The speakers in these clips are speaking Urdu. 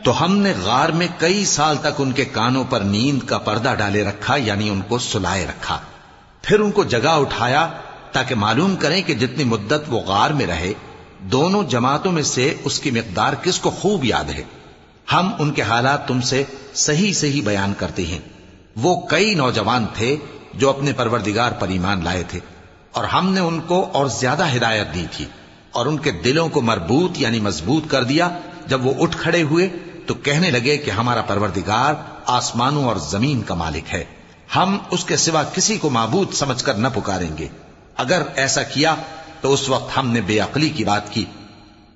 تو ہم نے غار میں کئی سال تک ان کے کانوں پر نیند کا پردہ ڈالے رکھا، یعنی ان کو سلائے رکھا، پھر ان کو جگا اٹھایا تاکہ معلوم کریں کہ جتنی مدت وہ غار میں رہے دونوں جماعتوں میں سے اس کی مقدار کس کو خوب یاد ہے۔ ہم ان کے حالات تم سے صحیح صحیح بیان کرتے ہیں۔ وہ کئی نوجوان تھے جو اپنے پروردگار پر ایمان لائے تھے، اور ہم نے ان کو اور زیادہ ہدایت دی تھی، اور ان کے دلوں کو مربوط یعنی مضبوط کر دیا۔ جب وہ اٹھ کھڑے ہوئے تو کہنے لگے کہ ہمارا پروردگار آسمانوں اور زمین کا مالک ہے، ہم اس کے سوا کسی کو معبود سمجھ کر نہ پکاریں گے۔ اگر ایسا کیا تو اس وقت ہم نے بے عقلی کی بات کی۔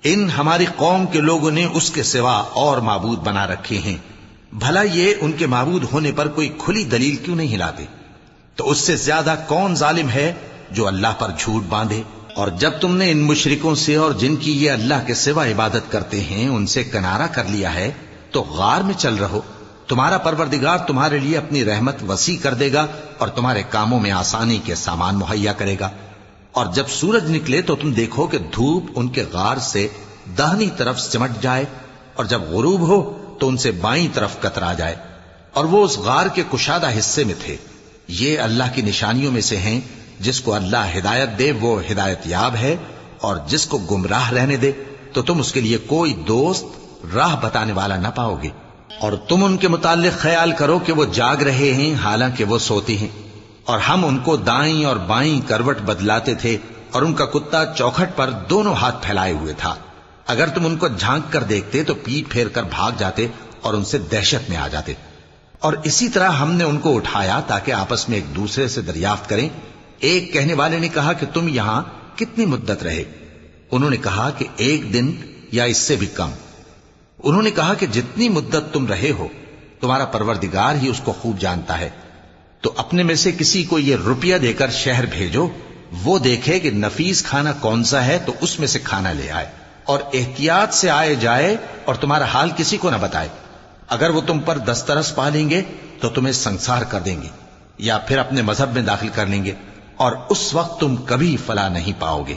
ان ہماری قوم کے لوگوں نے اس کے سوا اور معبود بنا رکھے ہیں، بھلا یہ ان کے معبود ہونے پر کوئی کھلی دلیل کیوں نہیں لاتے؟ تو اس سے زیادہ کون ظالم ہے جو اللہ پر جھوٹ باندھے؟ اور جب تم نے ان مشرکوں سے اور جن کی یہ اللہ کے سوا عبادت کرتے ہیں ان سے کنارہ کر لیا ہے تو غار میں چل رہو، تمہارا پروردگار تمہارے لیے اپنی رحمت وسیع کر دے گا اور تمہارے کاموں میں آسانی کے سامان مہیا کرے گا۔ اور جب سورج نکلے تو تم دیکھو کہ دھوپ ان کے غار سے داہنی طرف سمٹ جائے، اور جب غروب ہو تو ان سے بائیں طرف کترا جائے، اور وہ اس غار کے کشادہ حصے میں تھے۔ یہ اللہ کی نشانیوں میں سے ہیں، جس کو اللہ ہدایت دے وہ ہدایت یاب ہے، اور جس کو گمراہ رہنے دے تو تم اس کے لیے کوئی دوست راہ بتانے والا نہ پاؤ گے۔ اور تم ان کے متعلق خیال کرو کہ وہ جاگ رہے ہیں حالانکہ وہ سوتے ہیں، اور ہم ان کو دائیں اور بائیں کروٹ بدلاتے تھے، اور ان کا کتا چوکھٹ پر دونوں ہاتھ پھیلائے ہوئے تھا۔ اگر تم ان کو جھانک کر دیکھتے تو پیٹ پھیر کر بھاگ جاتے اور ان سے دہشت میں آ جاتے۔ اور اسی طرح ہم نے ان کو اٹھایا تاکہ آپس میں ایک دوسرے سے دریافت کریں۔ ایک کہنے والے نے کہا کہ تم یہاں کتنی مدت رہے؟ انہوں نے کہا کہ 1 دن یا اس سے بھی کم۔ انہوں نے کہا کہ جتنی مدت تم رہے ہو تمہارا پروردگار ہی اس کو خوب جانتا ہے، تو اپنے میں سے کسی کو یہ روپیہ دے کر شہر بھیجو، وہ دیکھے کہ نفیس کھانا کون سا ہے تو اس میں سے کھانا لے آئے، اور احتیاط سے آئے جائے اور تمہارا حال کسی کو نہ بتائے۔ اگر وہ تم پر دسترس پا لیں گے تو تمہیں سنسار کر دیں گے، یا پھر اپنے مذہب میں داخل کر لیں گے، اور اس وقت تم کبھی فلاح نہیں پاؤ گے۔